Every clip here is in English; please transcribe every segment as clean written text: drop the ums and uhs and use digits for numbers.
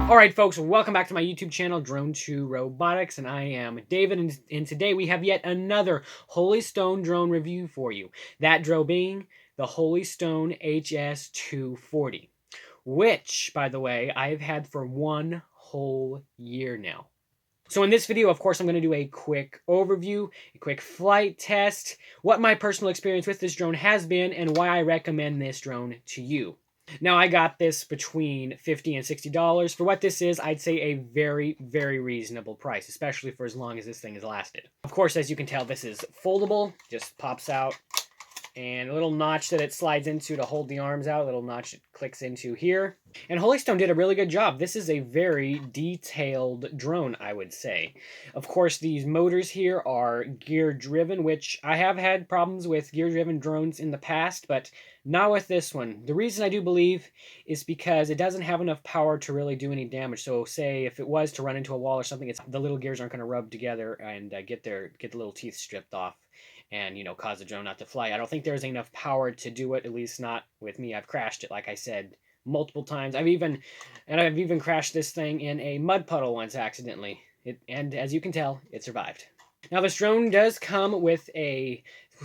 Alright folks, welcome back to my YouTube channel, Drone2 Robotics, and I am David, and today we have yet another Holy Stone drone review for you. That drone being the Holy Stone hs240, which, by the way, I've had for 1 whole year now. So in this video, of course, I'm going to do a quick overview, a quick flight test, what my personal experience with this drone has been, and why I recommend this drone to you. Now, I got this between $50 and $60. For what this is, I'd say a very, very reasonable price, especially for as long as this thing has lasted. Of course, as you can tell, this is foldable, just pops out, and a little notch that it slides into to hold the arms out, a little notch it clicks into here. And Holy Stone did a really good job. This is a very detailed drone, I would say. Of course, these motors here are gear-driven, which I have had problems with gear-driven drones in the past, but not with this one. The reason I do believe is because it doesn't have enough power to really do any damage. So say if it was to run into a wall or something, the little gears aren't going to rub together and get the little teeth stripped off and, you know, cause the drone not to fly. I don't think there's enough power to do it, at least not with me. I've crashed it, like I said, multiple times. I've even crashed this thing in a mud puddle once accidentally. And as you can tell, it survived. Now, this drone does come with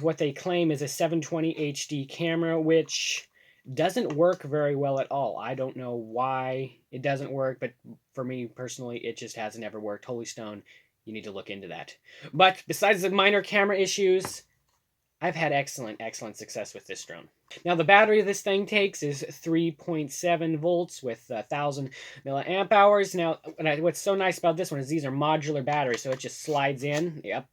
what they claim is a 720 HD camera, which doesn't work very well at all. I don't know why it doesn't work, but for me personally, it just hasn't ever worked. Holy Stone, you need to look into that. But besides the minor camera issues, I've had excellent success with this drone. Now, the battery this thing takes is 3.7 volts with 1,000 milliamp hours. Now, what's so nice about this one is these are modular batteries, so it just slides in. Yep.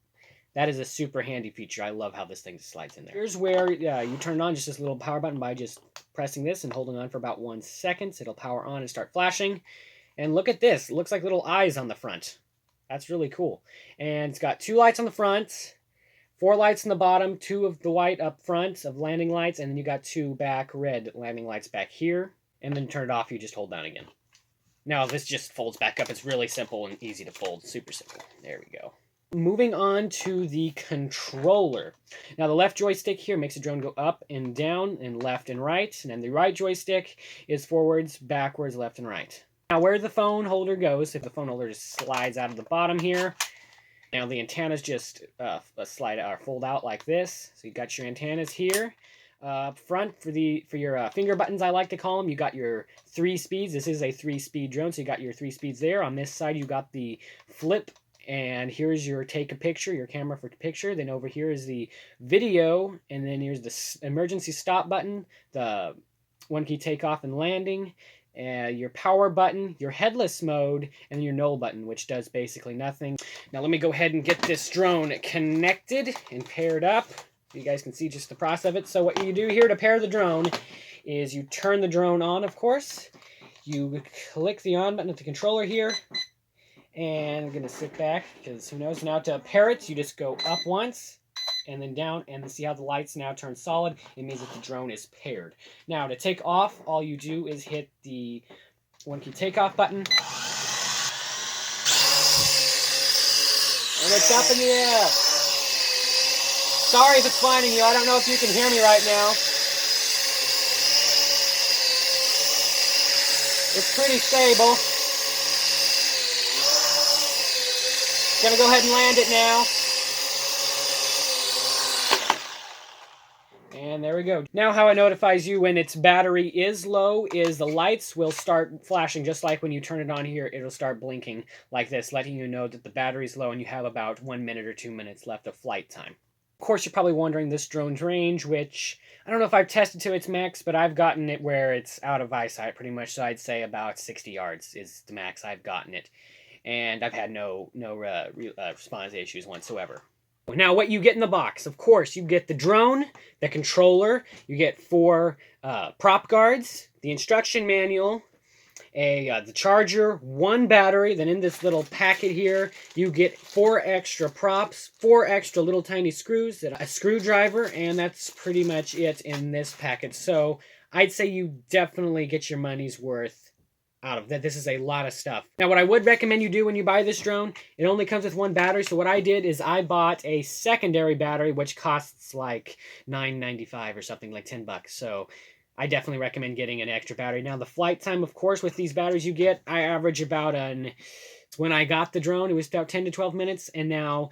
That is a super handy feature. I love how this thing slides in there. Here's where you turn it on, just this little power button by just pressing this and holding on for about 1 second. It'll power on and start flashing. And look at this. It looks like little eyes on the front. That's really cool. And it's got 2 lights on the front, 4 lights on the bottom, 2 of the white up front of landing lights, and then you got 2 back red landing lights back here. And then turn it off, you just hold down again. Now, this just folds back up. It's really simple and easy to fold. Super simple. There we go. Moving on to the controller. Now, the left joystick here makes the drone go up and down and left and right. And then the right joystick is forwards, backwards, left, and right. Now, where the phone holder goes, if the phone holder just slides out of the bottom here, now the antennas just slide or fold out like this. So you got your antennas here. Up front for your finger buttons, I like to call them. You got your 3 speeds. This is a 3-speed drone, so you got your 3 speeds there. On this side, you got the flip. And here's your take a picture, your camera for picture. Then over here is the video. And then here's the emergency stop button, the 1-key takeoff and landing, your power button, your headless mode, and your null button, which does basically nothing. Now let me go ahead and get this drone connected and paired up. You guys can see just the process of it. So what you do here to pair the drone is you turn the drone on, of course. You click the on button at the controller here. And I'm going to sit back, because who knows. Now to pair it, you just go up once, and then down, and see how the lights now turn solid. It means that the drone is paired. Now to take off, all you do is hit the 1-key takeoff button. And it's up in the air. Sorry if it's blinding you. I don't know if you can hear me right now. It's pretty stable. Gonna go ahead and land it now. And there we go. Now how it notifies you when its battery is low is the lights will start flashing just like when you turn it on here. It'll start blinking like this, letting you know that the battery's low and you have about 1 minute or 2 minutes left of flight time. Of course, you're probably wondering this drone's range, which I don't know if I've tested to its max, but I've gotten it where it's out of eyesight pretty much. So I'd say about 60 yards is the max I've gotten it. And I've had no response issues whatsoever. Now, what you get in the box, of course, you get the drone, the controller, you get 4 prop guards, the instruction manual, the charger, 1 battery. Then in this little packet here, you get 4 extra props, 4 extra little tiny screws, a screwdriver, and that's pretty much it in this packet. So I'd say you definitely get your money's worth out of that. This is a lot of stuff. Now, what I would recommend you do when you buy this drone, it only comes with 1 battery. So what I did is I bought a secondary battery, which costs like $9.95 or something, like $10. So I definitely recommend getting an extra battery. Now, the flight time, of course, with these batteries you get, I average about when I got the drone, it was about 10 to 12 minutes, and now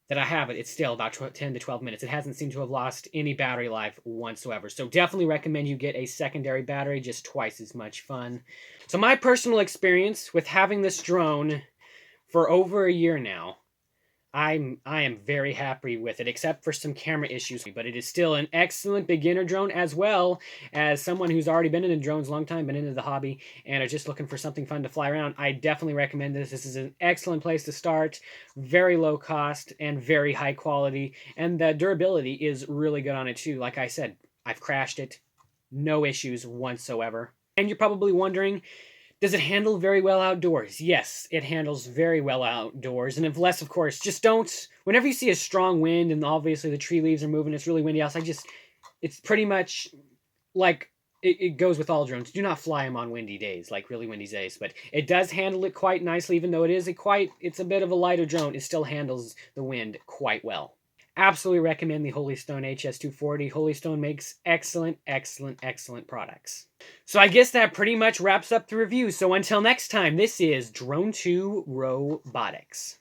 that I have it, it's still about 10 to 12 minutes. It hasn't seemed to have lost any battery life whatsoever. So definitely recommend you get a secondary battery, just twice as much fun. So my personal experience with having this drone for over a year now, I am very happy with it, except for some camera issues. But it is still an excellent beginner drone, as well as someone who's already been into drones a long time, been into the hobby, and are just looking for something fun to fly around. I definitely recommend this. This is an excellent place to start. Very low cost and very high quality, and the durability is really good on it too. Like I said, I've crashed it, no issues whatsoever. And you're probably wondering, does it handle very well outdoors? Yes, it handles very well outdoors. And if less, of course, just don't, whenever you see a strong wind and obviously the tree leaves are moving, it's really windy outside, it's pretty much like, it goes with all drones. Do not fly them on windy days, like really windy days. But it does handle it quite nicely, even though it's a bit of a lighter drone. It still handles the wind quite well. Absolutely recommend the Holystone hs240. Holystone makes excellent, excellent, excellent products. So I guess that pretty much wraps up the review. So until next time, this is Drone 2 Robotics.